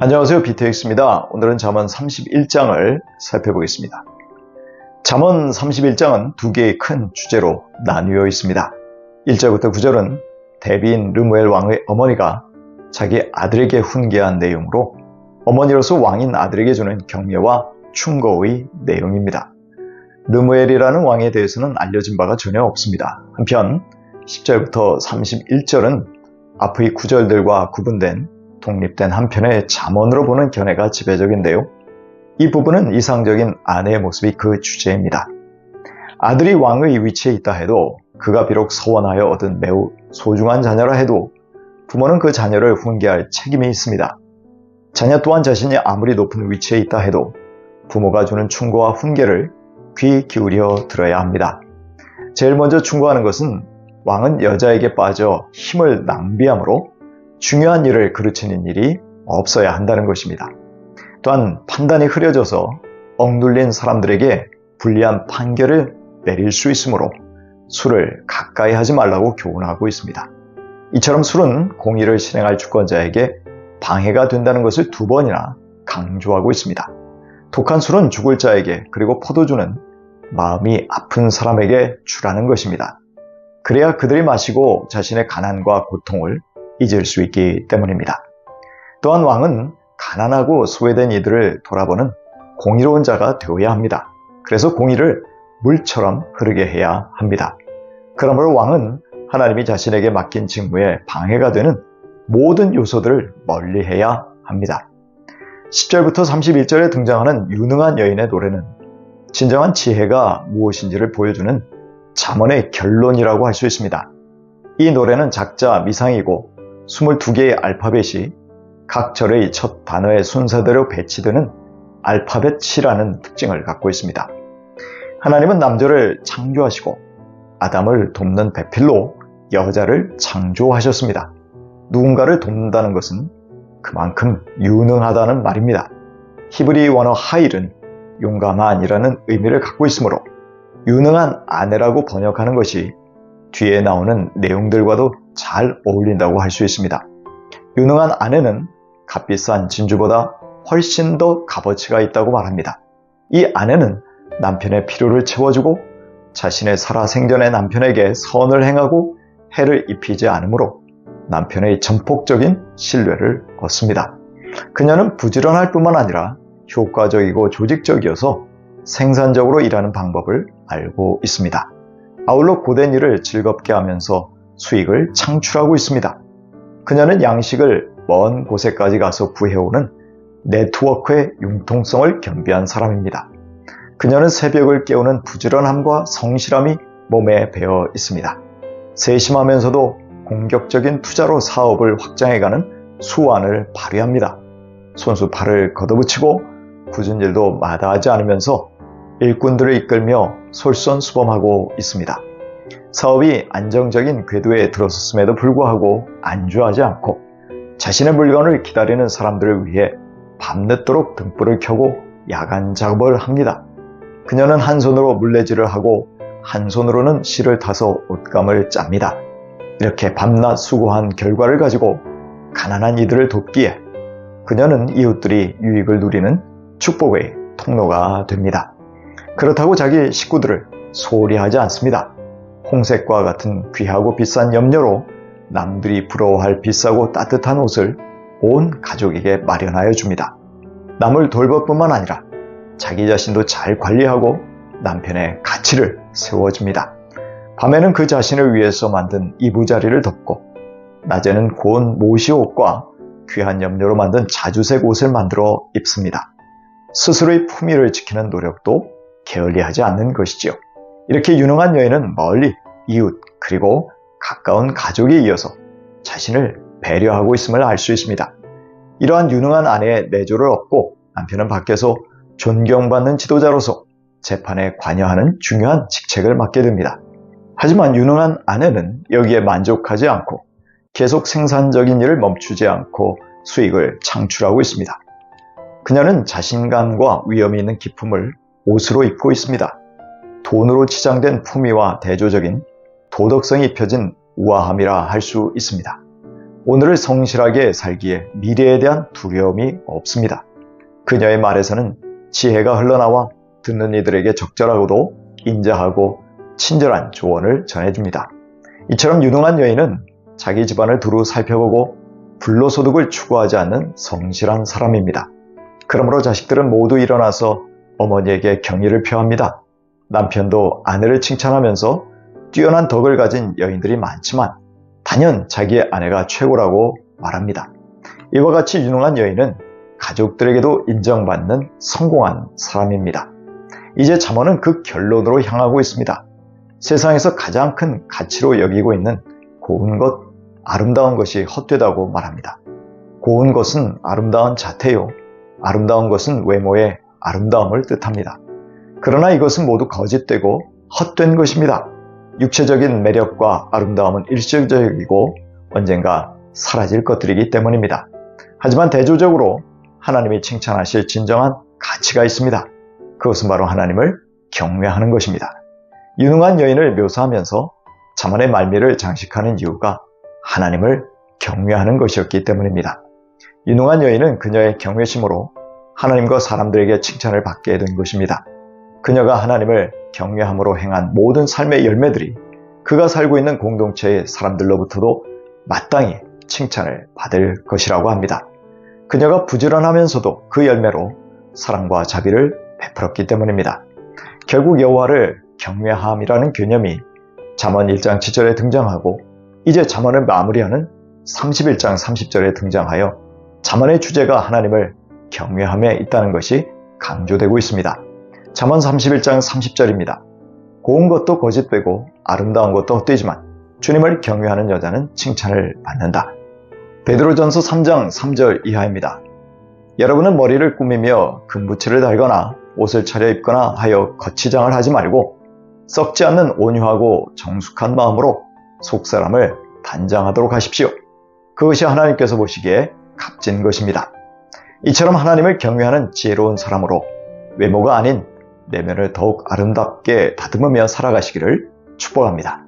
안녕하세요. 비트엑스입니다. 오늘은 잠언 31장을 살펴보겠습니다. 잠언 31장은 두 개의 큰 주제로 나뉘어 있습니다. 1절부터 9절은 대비인 르무엘 왕의 어머니가 자기 아들에게 훈계한 내용으로 어머니로서 왕인 아들에게 주는 격려와 충고의 내용입니다. 르무엘이라는 왕에 대해서는 알려진 바가 전혀 없습니다. 한편 10절부터 31절은 앞의 구절들과 구분된 독립된 한편의 잠언으로 보는 견해가 지배적인데요. 이 부분은 이상적인 아내의 모습이 그 주제입니다. 아들이 왕의 위치에 있다 해도 그가 비록 서원하여 얻은 매우 소중한 자녀라 해도 부모는 그 자녀를 훈계할 책임이 있습니다. 자녀 또한 자신이 아무리 높은 위치에 있다 해도 부모가 주는 충고와 훈계를 귀 기울여 들어야 합니다. 제일 먼저 충고하는 것은 왕은 여자에게 빠져 힘을 낭비하므로 중요한 일을 그르치는 일이 없어야 한다는 것입니다. 또한 판단이 흐려져서 억눌린 사람들에게 불리한 판결을 내릴 수 있으므로 술을 가까이 하지 말라고 교훈하고 있습니다. 이처럼 술은 공의를 실행할 주권자에게 방해가 된다는 것을 2번이나 강조하고 있습니다. 독한 술은 죽을 자에게 그리고 포도주는 마음이 아픈 사람에게 주라는 것입니다. 그래야 그들이 마시고 자신의 가난과 고통을 잊을 수 있기 때문입니다. 또한 왕은 가난하고 소외된 이들을 돌아보는 공의로운 자가 되어야 합니다. 그래서 공의를 물처럼 흐르게 해야 합니다. 그러므로 왕은 하나님이 자신에게 맡긴 직무에 방해가 되는 모든 요소들을 멀리해야 합니다. 10절부터 31절에 등장하는 유능한 여인의 노래는 진정한 지혜가 무엇인지를 보여주는 잠언의 결론이라고 할 수 있습니다. 이 노래는 작자 미상이고 22개의 알파벳이 각 절의 첫 단어의 순서대로 배치되는 알파벳이라는 특징을 갖고 있습니다. 하나님은 남자를 창조하시고 아담을 돕는 배필로 여자를 창조하셨습니다. 누군가를 돕는다는 것은 그만큼 유능하다는 말입니다. 히브리 원어 하일은 용감한이라는 의미를 갖고 있으므로 유능한 아내라고 번역하는 것이 뒤에 나오는 내용들과도 잘 어울린다고 할 수 있습니다. 유능한 아내는 값비싼 진주보다 훨씬 더 값어치가 있다고 말합니다. 이 아내는 남편의 필요를 채워주고 자신의 살아생전의 남편에게 선을 행하고 해를 입히지 않으므로 남편의 전폭적인 신뢰를 얻습니다. 그녀는 부지런할 뿐만 아니라 효과적이고 조직적이어서 생산적으로 일하는 방법을 알고 있습니다. 아울러 고된 일을 즐겁게 하면서 수익을 창출하고 있습니다. 그녀는 양식을 먼 곳에까지 가서 구해오는 네트워크의 융통성을 겸비한 사람입니다. 그녀는 새벽을 깨우는 부지런함과 성실함이 몸에 배어 있습니다. 세심하면서도 공격적인 투자로 사업을 확장해가는 수완을 발휘합니다. 손수 팔을 걷어붙이고 굳은 일도 마다하지 않으면서 일꾼들을 이끌며 솔선수범하고 있습니다. 사업이 안정적인 궤도에 들어섰음에도 불구하고 안주하지 않고 자신의 물건을 기다리는 사람들을 위해 밤늦도록 등불을 켜고 야간 작업을 합니다. 그녀는 한 손으로 물레질을 하고 한 손으로는 실을 타서 옷감을 짭니다. 이렇게 밤낮 수고한 결과를 가지고 가난한 이들을 돕기에 그녀는 이웃들이 유익을 누리는 축복의 통로가 됩니다. 그렇다고 자기 식구들을 소홀히 하지 않습니다. 홍색과 같은 귀하고 비싼 염료로 남들이 부러워할 비싸고 따뜻한 옷을 온 가족에게 마련하여 줍니다. 남을 돌볼 뿐만 아니라 자기 자신도 잘 관리하고 남편의 가치를 세워줍니다. 밤에는 그 자신을 위해서 만든 이부자리를 덮고 낮에는 고운 모시옷과 귀한 염료로 만든 자주색 옷을 만들어 입습니다. 스스로의 품위를 지키는 노력도 게을리하지 않는 것이지요. 이렇게 유능한 여인은 멀리 이웃 그리고 가까운 가족에 이어서 자신을 배려하고 있음을 알 수 있습니다. 이러한 유능한 아내의 내조를 얻고 남편은 밖에서 존경받는 지도자로서 재판에 관여하는 중요한 직책을 맡게 됩니다. 하지만 유능한 아내는 여기에 만족하지 않고 계속 생산적인 일을 멈추지 않고 수익을 창출하고 있습니다. 그녀는 자신감과 위엄이 있는 기품을 옷으로 입고 있습니다. 돈으로 치장된 품위와 대조적인 도덕성이 입혀진 우아함이라 할 수 있습니다. 오늘을 성실하게 살기에 미래에 대한 두려움이 없습니다. 그녀의 말에서는 지혜가 흘러나와 듣는 이들에게 적절하고도 인자하고 친절한 조언을 전해줍니다. 이처럼 유능한 여인은 자기 집안을 두루 살펴보고 불로소득을 추구하지 않는 성실한 사람입니다. 그러므로 자식들은 모두 일어나서 어머니에게 경의를 표합니다. 남편도 아내를 칭찬하면서 뛰어난 덕을 가진 여인들이 많지만 단연 자기의 아내가 최고라고 말합니다. 이와 같이 유능한 여인은 가족들에게도 인정받는 성공한 사람입니다. 이제 잠언은 그 결론으로 향하고 있습니다. 세상에서 가장 큰 가치로 여기고 있는 고운 것, 아름다운 것이 헛되다고 말합니다. 고운 것은 아름다운 자태요. 아름다운 것은 외모의 아름다움을 뜻합니다. 그러나 이것은 모두 거짓되고 헛된 것입니다. 육체적인 매력과 아름다움은 일시적이고 언젠가 사라질 것들이기 때문입니다. 하지만 대조적으로 하나님이 칭찬하실 진정한 가치가 있습니다. 그것은 바로 하나님을 경외하는 것입니다. 유능한 여인을 묘사하면서 잠언의 말미를 장식하는 이유가 하나님을 경외하는 것이었기 때문입니다. 유능한 여인은 그녀의 경외심으로 하나님과 사람들에게 칭찬을 받게 된 것입니다. 그녀가 하나님을 경외함으로 행한 모든 삶의 열매들이 그가 살고 있는 공동체의 사람들로부터도 마땅히 칭찬을 받을 것이라고 합니다. 그녀가 부지런하면서도 그 열매로 사랑과 자비를 베풀었기 때문입니다. 결국 여호와를 경외함이라는 개념이 잠언 1장 7절에 등장하고 이제 잠언을 마무리하는 31장 30절에 등장하여 잠언의 주제가 하나님을 경외함에 있다는 것이 강조되고 있습니다. 잠언 31장 30절입니다. 고운 것도 거짓되고 아름다운 것도 헛되지만 주님을 경외하는 여자는 칭찬을 받는다. 베드로전서 3장 3절 이하입니다. 여러분은 머리를 꾸미며 금붙이를 달거나 옷을 차려입거나 하여 거치장을 하지 말고 썩지 않는 온유하고 정숙한 마음으로 속사람을 단장하도록 하십시오. 그것이 하나님께서 보시기에 값진 것입니다. 이처럼 하나님을 경외하는 지혜로운 사람으로 외모가 아닌 내면을 더욱 아름답게 다듬으며 살아가시기를 축복합니다.